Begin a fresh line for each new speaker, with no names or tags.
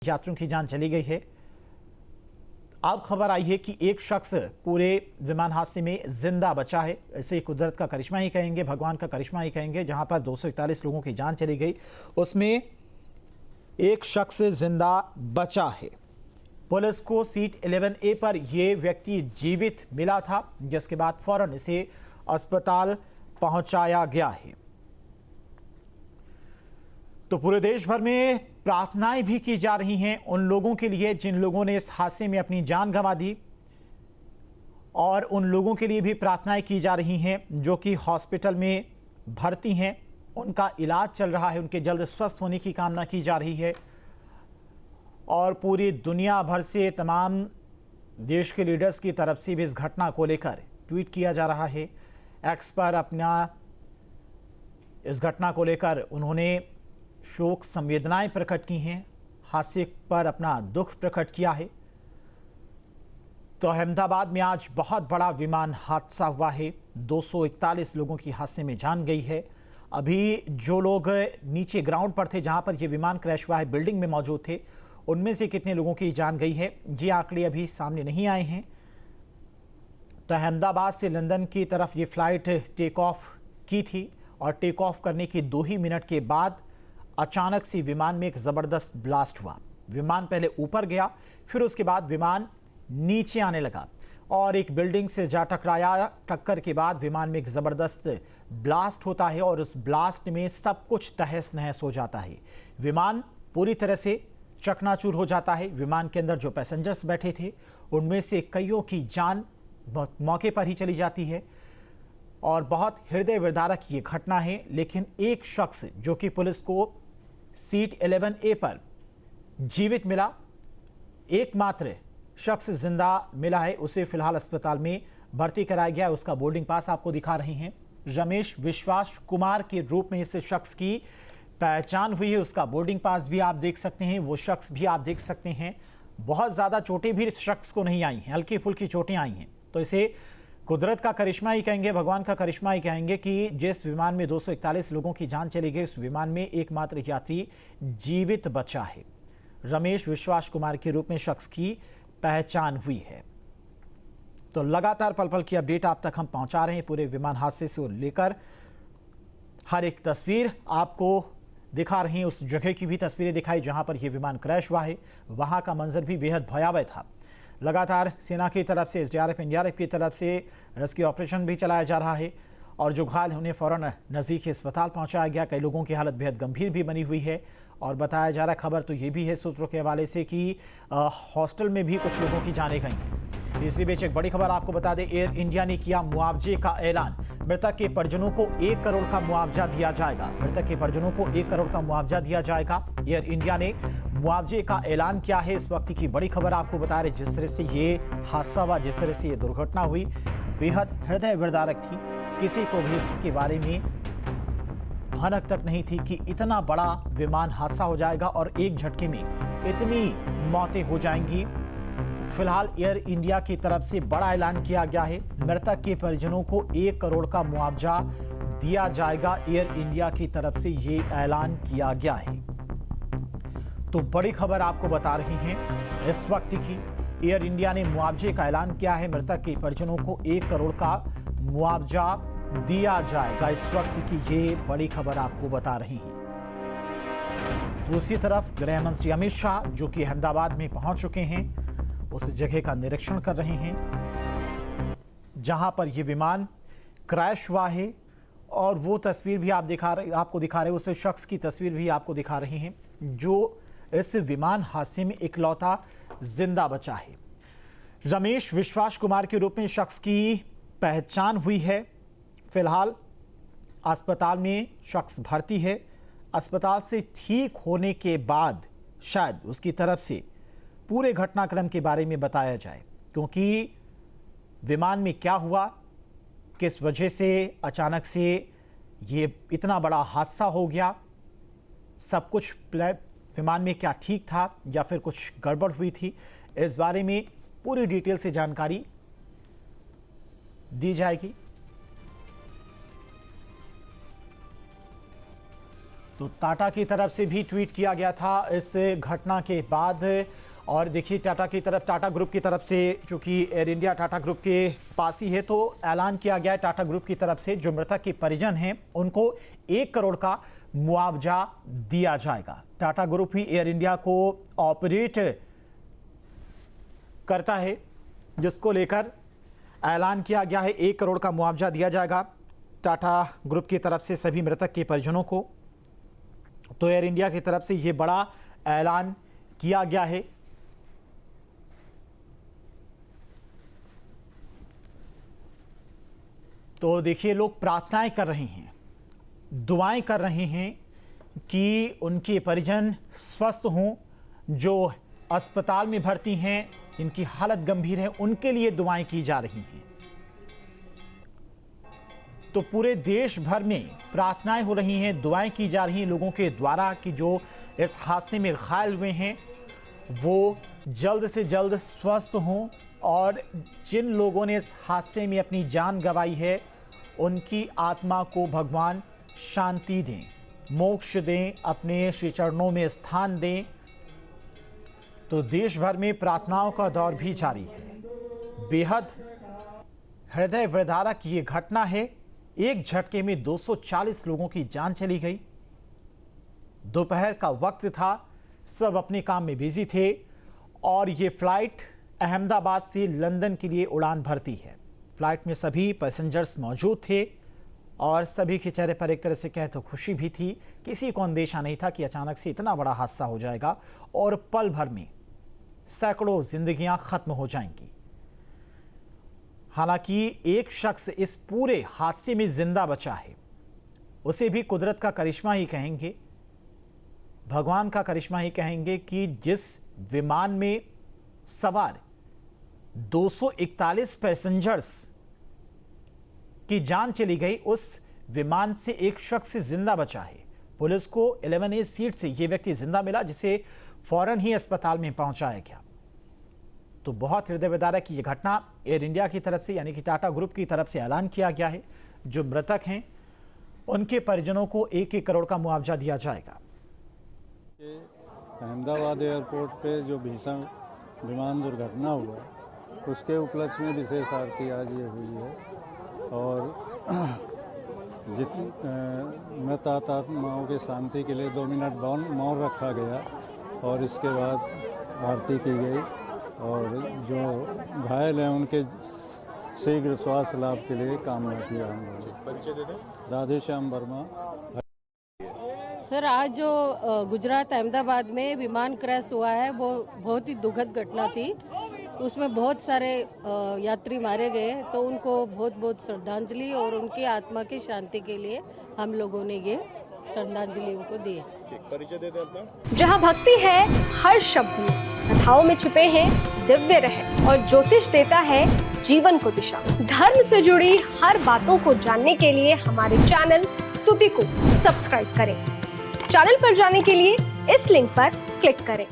यात्रियों की जान चली गई है। अब खबर आई है कि एक शख्स पूरे विमान हादसे में जिंदा बचा है। इसे कुदरत का करिश्मा ही कहेंगे, भगवान का करिश्मा ही कहेंगे। जहां पर 241 लोगों की जान चली गई, उसमें एक शख्स जिंदा बचा है। पुलिस को सीट 11A पर यह व्यक्ति जीवित मिला था, जिसके बाद फौरन इसे अस्पताल पहुंचाया गया है। तो पूरे देश भर में प्रार्थनाएं भी की जा रही हैं उन लोगों के लिए जिन लोगों ने इस हादसे में अपनी जान गंवा दी, और उन लोगों के लिए भी प्रार्थनाएं की जा रही हैं जो कि हॉस्पिटल में भर्ती हैं। उनका इलाज चल रहा है, उनके जल्द स्वस्थ होने की कामना की जा रही है। और पूरी दुनिया भर से तमाम देश के लीडर्स की तरफ से भी इस घटना को लेकर ट्वीट किया जा रहा है। एक्स पर अपना इस घटना को लेकर उन्होंने शोक संवेदनाएं प्रकट की हैं, हादसे पर अपना दुख प्रकट किया है। तो अहमदाबाद में आज बहुत बड़ा विमान हादसा हुआ है। 241 लोगों की हादसे में जान गई है। अभी जो लोग नीचे ग्राउंड पर थे, जहां पर यह विमान क्रैश हुआ है, बिल्डिंग में मौजूद थे, उनमें से कितने लोगों की जान गई है, ये आंकड़े अभी सामने नहीं आए हैं। तो अहमदाबाद से लंदन की तरफ ये फ्लाइट टेक ऑफ की थी, और टेक ऑफ करने के 2 ही मिनट के बाद अचानक से विमान में एक जबरदस्त ब्लास्ट हुआ। विमान पहले ऊपर गया, फिर उसके बाद विमान नीचे आने लगा और एक बिल्डिंग से जा टकराया। टक्कर के बाद विमान में एक जबरदस्त ब्लास्ट होता है और उस ब्लास्ट में सब कुछ तहस नहस हो जाता है। विमान पूरी तरह से चकनाचूर हो जाता है। विमान के अंदर जो पैसेंजर्स बैठे थे, उनमें से कईयों की जान मौके पर ही चली जाती है। और बहुत हृदय विदारक ये घटना है। लेकिन एक शख्स जो कि पुलिस को सीट 11A पर जीवित मिला, एकमात्र शख्स जिंदा मिला है, उसे फिलहाल अस्पताल में भर्ती कराया गया है। उसका बोर्डिंग पास आपको दिखा रहे हैं। रमेश विश्वास कुमार के रूप में इस शख्स की पहचान हुई है। उसका बोर्डिंग पास भी आप देख सकते हैं, वो शख्स भी आप देख सकते हैं। बहुत ज्यादा चोटें भी इस शख्स को नहीं आई हैं, हल्की फुल्की चोटें आई हैं। तो इसे कुदरत का करिश्मा ही कहेंगे, भगवान का करिश्मा ही कहेंगे कि जिस विमान में 241 लोगों की जान चली गई, उस विमान में एकमात्र यात्री जीवित बचा है। रमेश विश्वास कुमार के रूप में शख्स की पहचान हुई है। तो लगातार पल पल की अपडेट आप तक हम पहुंचा रहे हैं। पूरे विमान हादसे से लेकर हर एक तस्वीर आपको दिखा रही हैं। उस जगह की भी तस्वीरें दिखाई जहां पर यह विमान क्रैश हुआ है। वहां का मंजर भी बेहद भयावह था। लगातार सेना की तरफ से, SDRF NDRF की तरफ से रेस्क्यू ऑपरेशन भी चलाया जा रहा है, और जो घायल उन्हें फौरन नज़दीकी अस्पताल पहुंचाया गया। कई लोगों की हालत बेहद गंभीर भी बनी हुई है, और बताया जा रहा खबर तो ये भी है सूत्रों के हवाले से कि हॉस्टल में भी कुछ लोगों की जानें गई हैं। इसी बीच एक बड़ी खबर आपको बता दें, एयर इंडिया ने किया मुआवजे का ऐलान। मृतक के परिजनों को 1 करोड़ का मुआवजा दिया जाएगा। मृतक के परिजनों को 1 करोड़ का मुआवजा दिया जाएगा। एयर इंडिया ने मुआवजे का ऐलान किया है। इस वक्त की बड़ी खबर आपको बता रहे, जिस तरह से ये हादसा हुआ, जिस तरह से ये दुर्घटना हुई, बेहद हृदय विदारक थी। किसी को भी इसके बारे में भनक तक नहीं थी कि इतना बड़ा विमान हादसा हो जाएगा और एक झटके में इतनी मौतें हो जाएंगी। फिलहाल एयर इंडिया की तरफ से बड़ा ऐलान किया गया है। मृतक के परिजनों को 1 करोड़ का मुआवजा दिया जाएगा। एयर इंडिया की तरफ से ये ऐलान किया गया है। तो बड़ी खबर आपको बता रही हैं इस वक्त की, एयर इंडिया ने मुआवजे का ऐलान किया है। मृतक के परिजनों को 1 करोड़ का मुआवजा दिया जाएगा। इस वक्त की ये बड़ी खबर आपको बता रही हैं। दूसरी तरफ गृह मंत्री अमित शाह, जो कि अहमदाबाद में पहुंच चुके हैं, उस जगह का निरीक्षण कर रहे हैं जहां पर यह विमान क्रैश हुआ है। और वो तस्वीर भी आपको दिखा रहे, उस शख्स की तस्वीर भी आपको दिखा रहे हैं जो इस विमान हादसे में इकलौता जिंदा बचा है। रमेश विश्वास कुमार के रूप में शख्स की पहचान हुई है। फिलहाल अस्पताल में शख्स भर्ती है। अस्पताल से ठीक होने के बाद शायद उसकी तरफ से पूरे घटनाक्रम के बारे में बताया जाए, क्योंकि विमान में क्या हुआ, किस वजह से अचानक से ये इतना बड़ा हादसा हो गया, सब कुछ विमान में क्या ठीक था या फिर कुछ गड़बड़ हुई थी, इस बारे में पूरी डिटेल से जानकारी दी जाएगी। तो टाटा की तरफ से भी ट्वीट किया गया था इस घटना के बाद। और देखिए टाटा ग्रुप की तरफ से, चूंकि एयर इंडिया टाटा ग्रुप के पास ही है, तो ऐलान किया गया है टाटा ग्रुप की तरफ से जो मृतक के परिजन हैं उनको 1 करोड़ का मुआवजा दिया जाएगा। टाटा ग्रुप ही एयर इंडिया को ऑपरेट करता है, जिसको लेकर ऐलान किया गया है 1 करोड़ का मुआवजा दिया जाएगा टाटा ग्रुप की तरफ से सभी मृतक के परिजनों को। तो एयर इंडिया की तरफ से यह बड़ा ऐलान किया गया है। तो देखिए लोग प्रार्थनाएं कर रहे हैं, दुआएं कर रहे हैं कि उनके परिजन स्वस्थ हों, जो अस्पताल में भर्ती हैं, जिनकी हालत गंभीर है, उनके लिए दुआएं की जा रही हैं। तो पूरे देश भर में प्रार्थनाएं हो रही हैं, दुआएं की जा रही हैं लोगों के द्वारा कि जो इस हादसे में घायल हुए हैं वो जल्द से जल्द स्वस्थ हों, और जिन लोगों ने इस हादसे में अपनी जान गंवाई है उनकी आत्मा को भगवान शांति दें, मोक्ष दें, अपने श्री चरणों में स्थान दें। तो देश भर में प्रार्थनाओं का दौर भी जारी है। बेहद हृदय विदारक ये घटना है। एक झटके में 240 लोगों की जान चली गई। दोपहर का वक्त था, सब अपने काम में बिजी थे और ये फ्लाइट अहमदाबाद से लंदन के लिए उड़ान भरती है। फ्लाइट में सभी पैसेंजर्स मौजूद थे और सभी के चेहरे पर एक तरह से कहे तो खुशी भी थी। किसी को अंदेशा नहीं था कि अचानक से इतना बड़ा हादसा हो जाएगा और पल भर में सैकड़ों जिंदगियां खत्म हो जाएंगी। हालांकि एक शख्स इस पूरे हादसे में जिंदा बचा है, उसे भी कुदरत का करिश्मा ही कहेंगे, भगवान का करिश्मा ही कहेंगे कि जिस विमान में सवार 241 पैसेंजर्स की जान चली गई, उस विमान से एक शख्स जिंदा बचा है। पुलिस को 11A सीट से यह व्यक्ति जिंदा मिला, जिसे फौरन ही अस्पताल में पहुंचाया गया। तो बहुत हृदय विदारक की यह घटना एयर इंडिया की तरफ से, यानी कि टाटा ग्रुप की तरफ से ऐलान किया गया है। जो मृतक हैं उनके परिजनों को 1-1 करोड़ का मुआवजा दिया जाएगा।
अहमदाबाद एयरपोर्ट पे जो भीषण विमान दुर्घटना हुआ उसके उपलक्ष्य में विशेष आरती आज ये हुई है और मृत आत्माओं के शांति के लिए 2 मिनट मौन रखा गया और इसके बाद आरती की गई और जो घायल हैं उनके शीघ्र स्वास्थ्य लाभ के लिए कामना किया हम लोगों। राधेश्याम वर्मा।
सर, आज जो गुजरात अहमदाबाद में विमान क्रैश हुआ है वो बहुत ही दुखद घटना थी। उसमें बहुत सारे यात्री मारे गए, तो उनको बहुत बहुत श्रद्धांजलि और उनकी आत्मा की शांति के लिए हम लोगों ने ये श्रद्धांजलि उनको दी है।
परिचय दे दें अपना।
जहाँ भक्ति है हर शब्द में, कथाओं में छुपे हैं दिव्य रहस्य और ज्योतिष देता है जीवन को दिशा। धर्म से जुड़ी हर बातों को जानने के लिए हमारे चैनल स्तुति को सब्सक्राइब करें। चैनल पर जाने के लिए इस लिंक पर क्लिक करें।